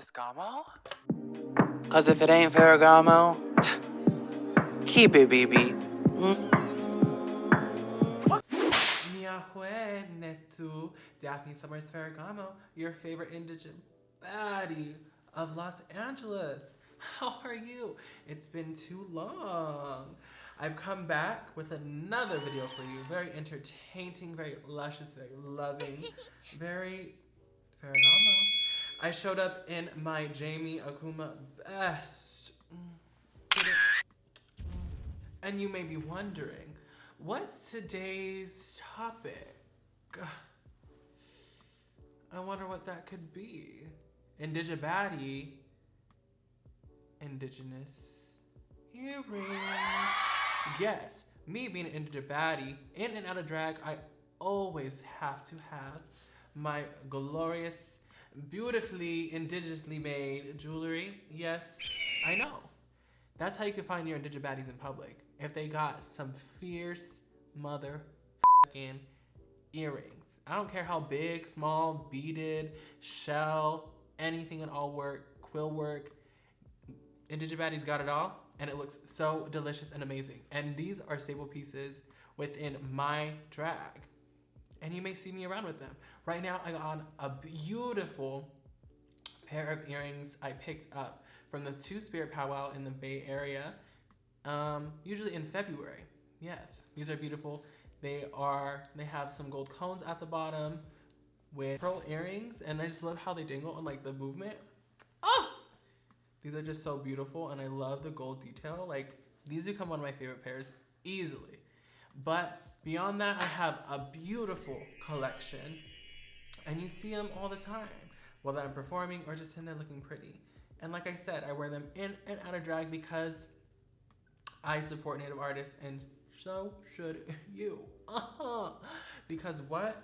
Miss Gamo? Cause if it ain't Ferragamo, keep it, BB. Nyahue Netu, Daphne Summers Ferragamo, your favorite indigent baddie of Los Angeles. How are you? It's been too long. I've come back with another video for you. Very entertaining, very luscious, very loving, very Ferragamo. I showed up in my Jamie Akuma best. And you may be wondering, what's today's topic? I wonder what that could be. INDIGEBADDIE, indigenous earrings. Yes, me being an INDIGEBADDIE, in and out of drag, I always have to have my glorious, beautifully indigenously made jewelry. Yes, I know. That's how you can find your INDIGEBADDIEs in public. If they got some fierce motherfucking earrings. I don't care how big, small, beaded, shell, anything at all work, quill work. INDIGEBADDIE's got it all, and it looks so delicious and amazing. And these are staple pieces within my drag. And you may see me around with them. Right now, I got on a beautiful pair of earrings I picked up from the Two Spirit Powwow in the Bay Area, usually in February. Yes, these are beautiful. They have some gold cones at the bottom with pearl earrings, and I just love how they dangle on like the movement. Oh! These are just so beautiful, and I love the gold detail. Like, these become one of my favorite pairs easily. But beyond that, I have a beautiful collection, and you see them all the time, whether I'm performing or just in there looking pretty. And like I said, I wear them in and out of drag because I support Native artists, and so should you. Because what?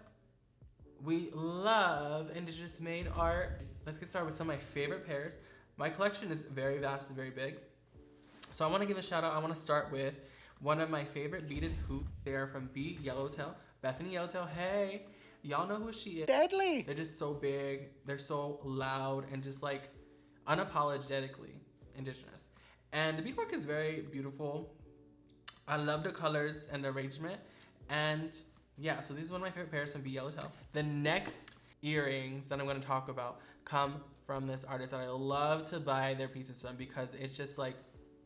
We love indigenous made art. Let's get started with some of my favorite pairs. My collection is very vast and very big. So I want to give a shout out. I want to start with one of my favorite beaded hoops. They are from BUY Yellowtail. Bethany Yellowtail, hey. Y'all know who she is. Deadly. They're just so big. They're so loud and just like unapologetically indigenous. And the beadwork is very beautiful. I love the colors and the arrangement. And yeah, so this is one of my favorite pairs from BUY Yellowtail. The next earrings that I'm going to talk about come from this artist that I love to buy their pieces from because it's just like,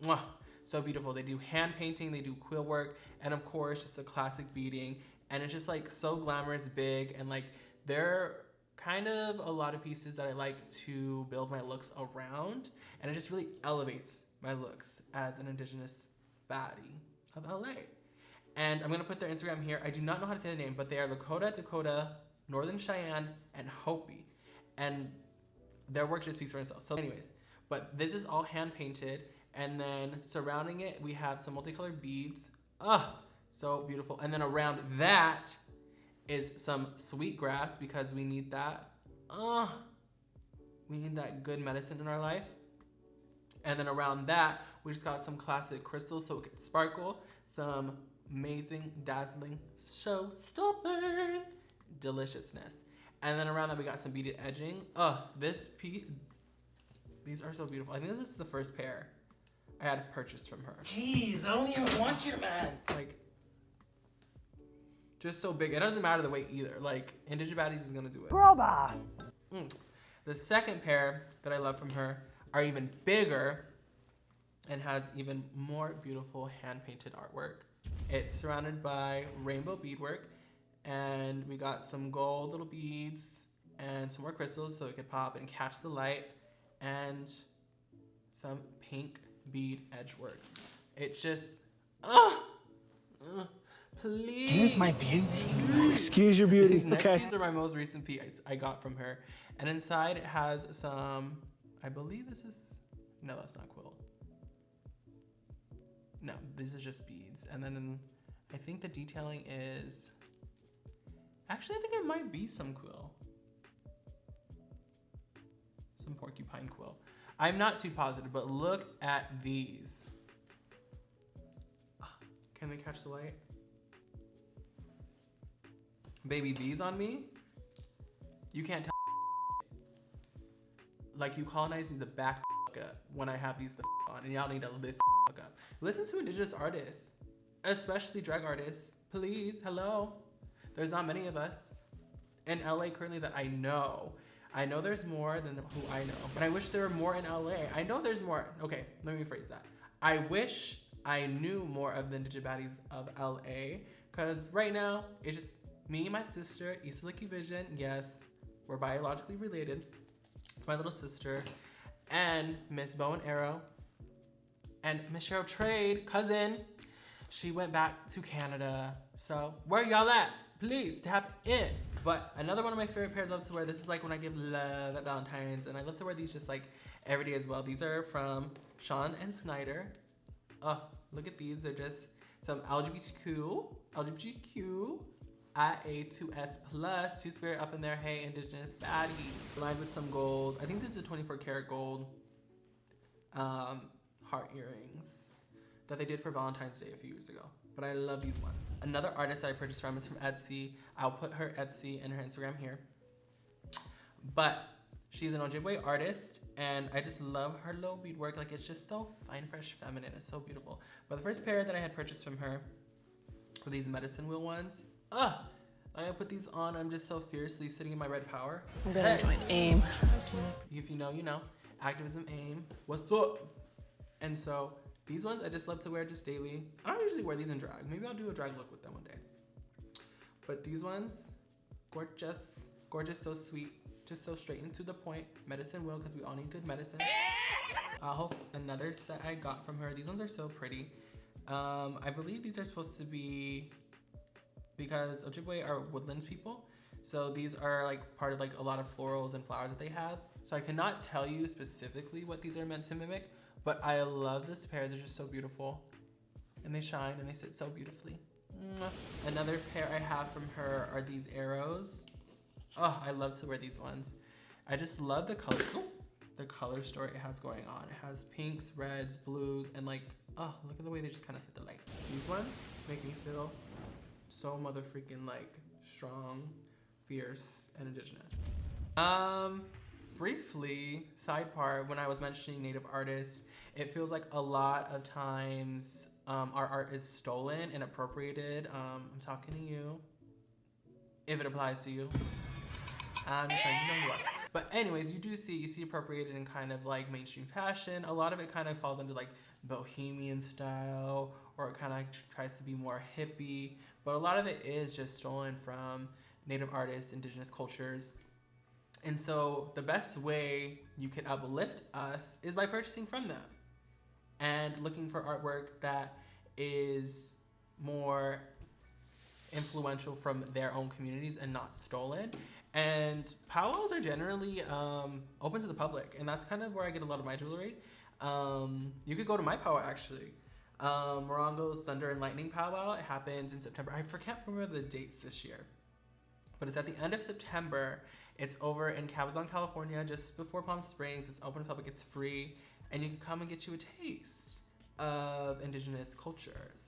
mwah, so beautiful. They do hand painting, they do quill work, and of course, just a classic beading. And it's just like so glamorous, big, and like they're kind of a lot of pieces that I like to build my looks around. And it just really elevates my looks as an indigenous baddie of LA. And I'm going to put their Instagram here. I do not know how to say the name, but they are Lakota, Dakota, Northern Cheyenne, and Hopi. And their work just speaks for itself. So anyways, but this is all hand painted. And then surrounding it, we have some multicolored beads. So beautiful. And then around that is some sweetgrass because we need that. We need that good medicine in our life. And then around that, we just got some classic crystals so it can sparkle. Some amazing, dazzling, show-stopping deliciousness. And then around that, we got some beaded edging. This piece, these are so beautiful. I think this is the first pair I had purchased from her. Jeez, I don't even want your man. Like, just so big. It doesn't matter the weight either. Like, INDIGEBADDIES is gonna do it. Brother. The second pair that I love from her are even bigger and has even more beautiful hand-painted artwork. It's surrounded by rainbow beadwork, and we got some gold little beads and some more crystals so it could pop and catch the light, and some pink bead edge work. It's just, please. Here's my beauty. Excuse your beauty, These next okay? pieces are my most recent piece I got from her. And inside it has some, I believe this is, no, that's not quill. No, this is just beads. And then I think the detailing is, actually I think it might be some quill. Some porcupine quill. I'm not too positive, but look at these. Can they catch the light? Baby, these on me? You can't tell. Like, you colonize the back up when I have these the on, and y'all need to listen up. Listen to indigenous artists, especially drag artists. Please, hello. There's not many of us in LA currently that I know. I know there's more than who I know, but I wish there were more in LA. I know there's more. Okay, let me rephrase that. I wish I knew more of the INDIGEBADDIEs of LA, because right now it's just me and my sister, Issa Licky Vision. Yes, we're biologically related. It's my little sister, and Miss Bow and Arrow, and Miss Cheryl Trade, cousin. She went back to Canada. So where y'all at? Please tap in. But another one of my favorite pairs I love to wear, this is like when I give love at Valentine's, and I love to wear these just like every day as well. These are from Sean and Snyder. Oh, look at these. They're just some LGBTQ, IA2S plus, two-spirit up in there. Hey, indigenous baddies. Lined with some gold. I think this is a 24 karat gold heart earrings that they did for Valentine's Day a few years ago. But I love these ones. Another artist that I purchased from is from Etsy. I'll put her Etsy and her Instagram here. But she's an Ojibwe artist, and I just love her little beadwork. Like, it's just so fine, fresh, feminine. It's so beautiful. But the first pair that I had purchased from her were these medicine wheel ones. Like, I put these on, I'm just so fiercely sitting in my red power. I'm gonna join AIM. If you know, you know. Activism AIM. What's up? And so these ones I just love to wear just daily. I don't usually wear these in drag. Maybe I'll do a drag look with them one day. But these ones, gorgeous, gorgeous, so sweet, just so straight and to the point. Medicine wheel, because we all need good medicine. Another set I got from her. These ones are so pretty. I believe these are supposed to be, because Ojibwe are woodlands people, so these are like part of like a lot of florals and flowers that they have. So I cannot tell you specifically what these are meant to mimic, but I love this pair. They're just so beautiful, and they shine and they sit so beautifully. Another pair I have from her are these arrows. Oh, I love to wear these ones. I just love the color. The color story it has going on. It has pinks, reds, blues, and like, oh, look at the way they just kind of hit the light. These ones make me feel so mother freaking like strong, fierce, and indigenous. Briefly, side part, when I was mentioning native artists, it feels like a lot of times our art is stolen and appropriated. I'm talking to you, if it applies to you. I'm just like, you know what. But anyways, you see appropriated in kind of like mainstream fashion. A lot of it kind of falls under like bohemian style, or it kind of tries to be more hippie. But a lot of it is just stolen from native artists, indigenous cultures. And so the best way you can uplift us is by purchasing from them and looking for artwork that is more influential from their own communities and not stolen. And powwows are generally open to the public, and that's kind of where I get a lot of my jewelry. You could go to my powwow actually. Morongo's Thunder and Lightning powwow. It happens in September. I can't remember the dates this year, but it's at the end of September. It's over in Cabazon, California, just before Palm Springs. It's open to public, it's free, and you can come and get you a taste of indigenous cultures.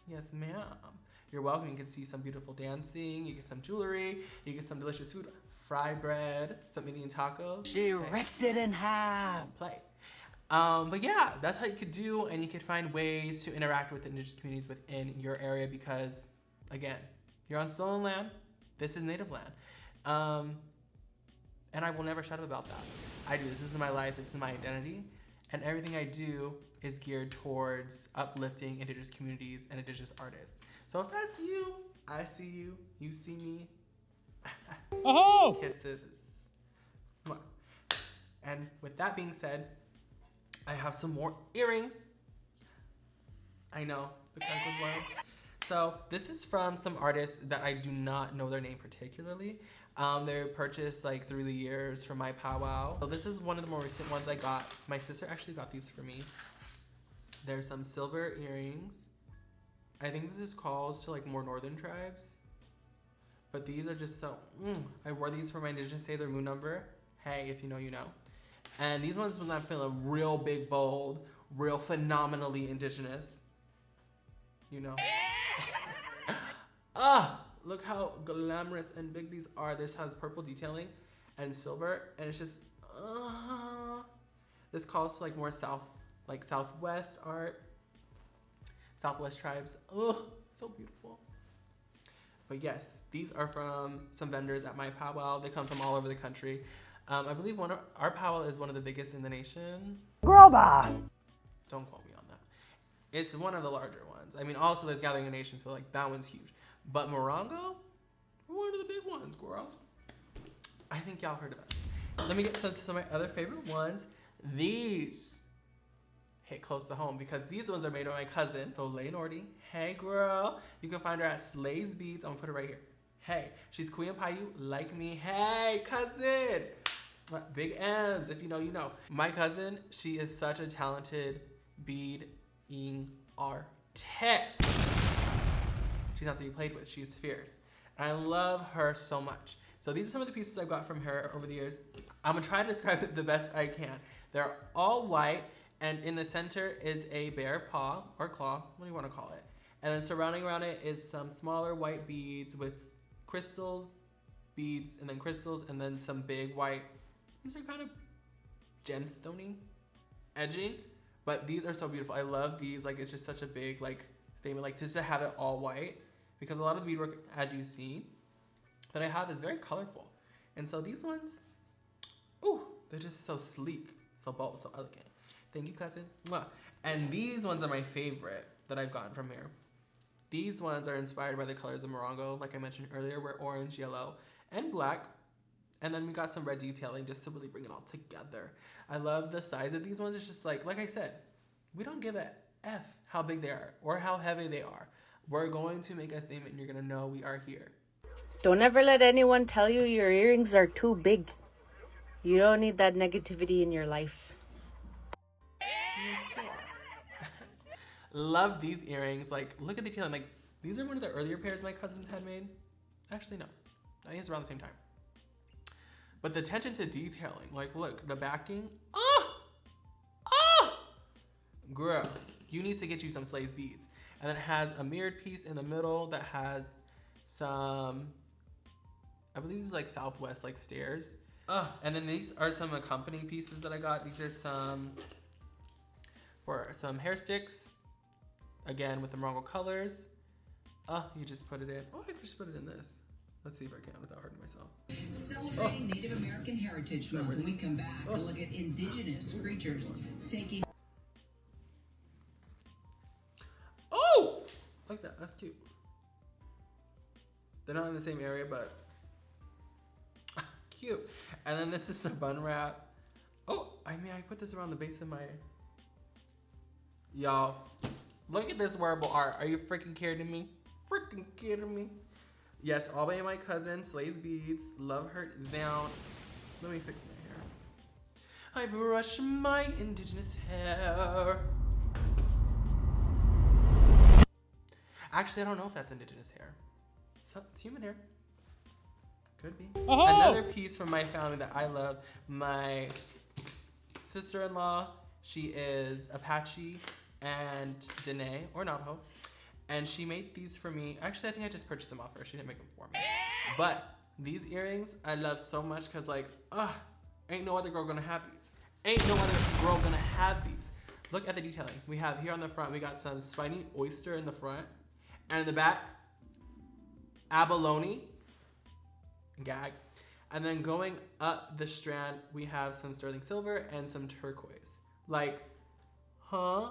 Yes, ma'am. You're welcome. You can see some beautiful dancing, you get some jewelry, you get some delicious food, fry bread, some Indian tacos. She ripped it in half. Play. But yeah, that's how you could do, and you could find ways to interact with indigenous communities within your area, because again, you're on stolen land. This is native land. And I will never shut up about that. I do this. This is my life. This is my identity. And everything I do is geared towards uplifting indigenous communities and indigenous artists. So if that's you, I see you, you see me. Oh! Kisses. Mwah. And with that being said, I have some more earrings. I know, the crack was wild. So this is from some artists that I do not know their name particularly. They're purchased like through the years from my powwow. So this is one of the more recent ones I got. My sister actually got these for me. There's some silver earrings. I think this is calls to like more northern tribes. But these are just so, I wore these for my Indigenous Sailor Moon number. Hey, if you know, you know. And these ones when I'm feeling real big, bold, real phenomenally indigenous. You know. Look how glamorous and big these are. This has purple detailing and silver, and it's just, This calls to like more Southwest art, Southwest tribes. Oh, so beautiful. But yes, these are from some vendors at my powwow. They come from all over the country. I believe our powwow is one of the biggest in the nation. Grover! Don't quote me on that. It's one of the larger ones. I mean, also there's Gathering of Nations, but like that one's huge. But Morongo, we're one of the big ones, girls. I think y'all heard of us. Let me get to some of my other favorite ones. These hit close to home because these ones are made by my cousin, Soleil Nordy. Hey girl, you can find her at Slay's Beads. I'm gonna put it right here. Hey, she's Queen Payu like me. Hey, cousin. Big M's, if you know, you know. My cousin, she is such a talented beading artist. She's not to be played with, she's fierce. And I love her so much. So these are some of the pieces I've got from her over the years. I'm gonna try to describe it the best I can. They're all white, and in the center is a bear paw or claw, what do you wanna call it? And then surrounding around it is some smaller white beads with crystals, beads, and then crystals, and then some big white, these are kind of gemstony edging, but these are so beautiful. I love these, like it's just such a big like statement, like just to have it all white, because a lot of the beadwork, as you see, that I have is very colorful. And so these ones, ooh, they're just so sleek, so bold, so elegant. Thank you, cousin. Mwah. And these ones are my favorite that I've gotten from here. These ones are inspired by the colors of Morongo, like I mentioned earlier, we're orange, yellow, and black. And then we got some red detailing just to really bring it all together. I love the size of these ones. It's just like I said, we don't give a F how big they are or how heavy they are. We're going to make a statement and you're gonna know we are here. Don't ever let anyone tell you your earrings are too big. You don't need that negativity in your life. Love these earrings. Like, look at the detailing. Like, these are one of the earlier pairs my cousins had made. Actually, no. I think it's around the same time. But the attention to detailing, like look, the backing, girl, you need to get you some Slay's beads. And then it has a mirrored piece in the middle that has some, I believe these is like Southwest like stairs. And then these are some accompanying pieces that I got. These are some, for some hair sticks, again with the Morongo colors. You just put it in, I could just put it in this. Let's see if I can without hurting myself. Celebrating Native American Heritage Month. When we come back, we'll look at indigenous creatures taking... Oh! I like that, that's cute. They're not in the same area, but cute. And then this is some bun wrap. Oh, I put this around the base of my... Y'all, look at this wearable art. Are you freaking kidding me? Freaking kidding me? Yes, all by my cousin, Slay's Beads. Love her down. Let me fix my hair. I brush my indigenous hair. Actually, I don't know if that's indigenous hair. It's human hair. Could be. Another piece from my family that I love. My sister-in-law, she is Apache and Dene, or Navajo. And she made these for me. Actually, I think I just purchased them off her. She didn't make them for me. But these earrings, I love so much because like, ain't no other girl gonna have these. Ain't no other girl gonna have these. Look at the detailing. We have here on the front, we got some spiny oyster in the front. And in the back, abalone, gag. And then going up the strand, we have some sterling silver and some turquoise. Like, huh?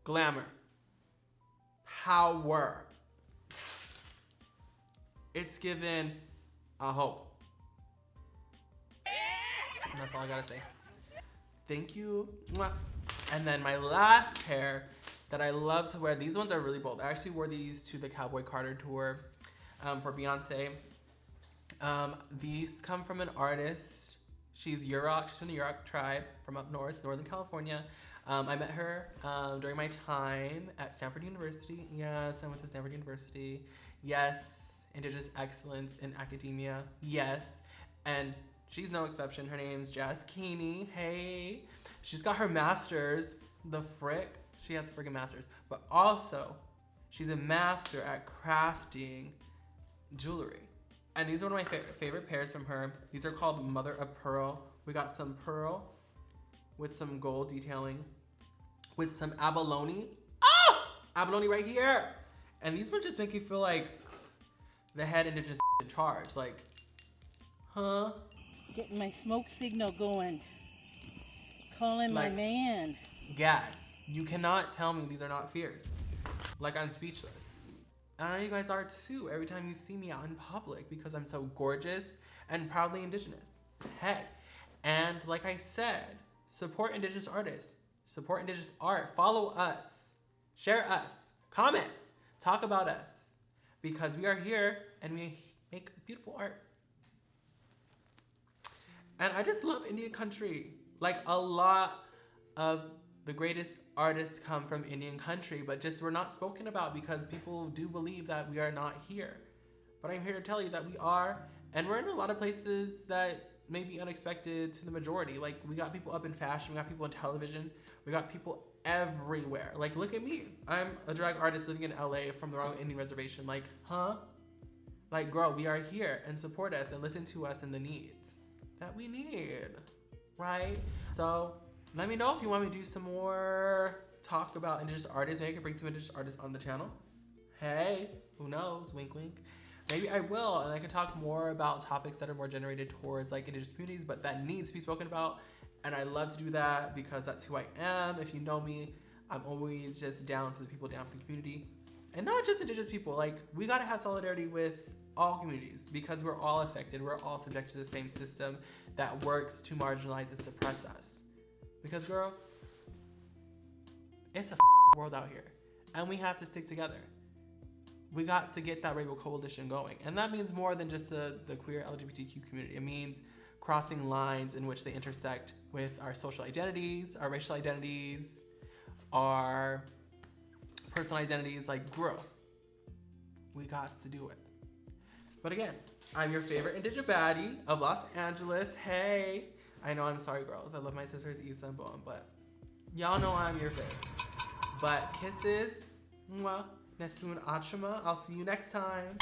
Glamour, power. It's given a hope. And that's all I gotta say. Thank you. Mwah. And then my last pair that I love to wear, these ones are really bold. I actually wore these to the Cowboy Carter tour for Beyonce. These come from an artist. She's Yurok, she's from the Yurok tribe from up north, Northern California. I met her during my time at Stanford University. Yes, I went to Stanford University. Yes, Indigenous excellence in academia. Yes, and she's no exception. Her name's Jazz Keeney. Hey, she's got her master's. The frick, she has a freaking master's. But also, she's a master at crafting jewelry. And these are one of my favorite pairs from her. These are called Mother of Pearl. We got some pearl with some gold detailing with some abalone. Ah! Abalone right here. And these would just make you feel like the head indigenous in charge. Like, huh? Getting my smoke signal going. Calling my man. Gag. You cannot tell me these are not fierce. Like, I'm speechless. And I know you guys are too every time you see me out in public because I'm so gorgeous and proudly indigenous. Hey. And like I said, support indigenous artists. Support indigenous art. Follow us. Share us. Comment. Talk about us. Because we are here and we make beautiful art. And I just love Indian country. Like, a lot of the greatest artists come from Indian country, but just we're not spoken about because people do believe that we are not here. But I'm here to tell you that we are, and we're in a lot of places that may be unexpected to the majority. Like, we got people up in fashion, we got people in television, we got people everywhere. Like, look at me. I'm a drag artist living in LA from the Royal Indian Reservation. Like, huh? Like, girl, we are here, and support us and listen to us and the needs that we need, right? So let me know if you want me to do some more talk about indigenous artists. Maybe I can bring some indigenous artists on the channel. Hey, who knows? Wink, wink. Maybe I will, and I can talk more about topics that are more generated towards like indigenous communities, but that needs to be spoken about. And I love to do that because that's who I am. If you know me, I'm always just down for the people, down for the community. And not just indigenous people, like, we gotta have solidarity with all communities because we're all affected. We're all subject to the same system that works to marginalize and suppress us. Because, girl, it's a world out here and we have to stick together. We got to get that Rainbow Coalition going. And that means more than just the queer LGBTQ community. It means crossing lines in which they intersect with our social identities, our racial identities, our personal identities. Like, girl, we got to do it. But again, I'm your favorite INDIGEBADDIE of Los Angeles. Hey, I know, I'm sorry, girls. I love my sisters Issa and Boam, but y'all know I'm your favorite. But kisses, mwah, Nasoon Achama. I'll see you next time.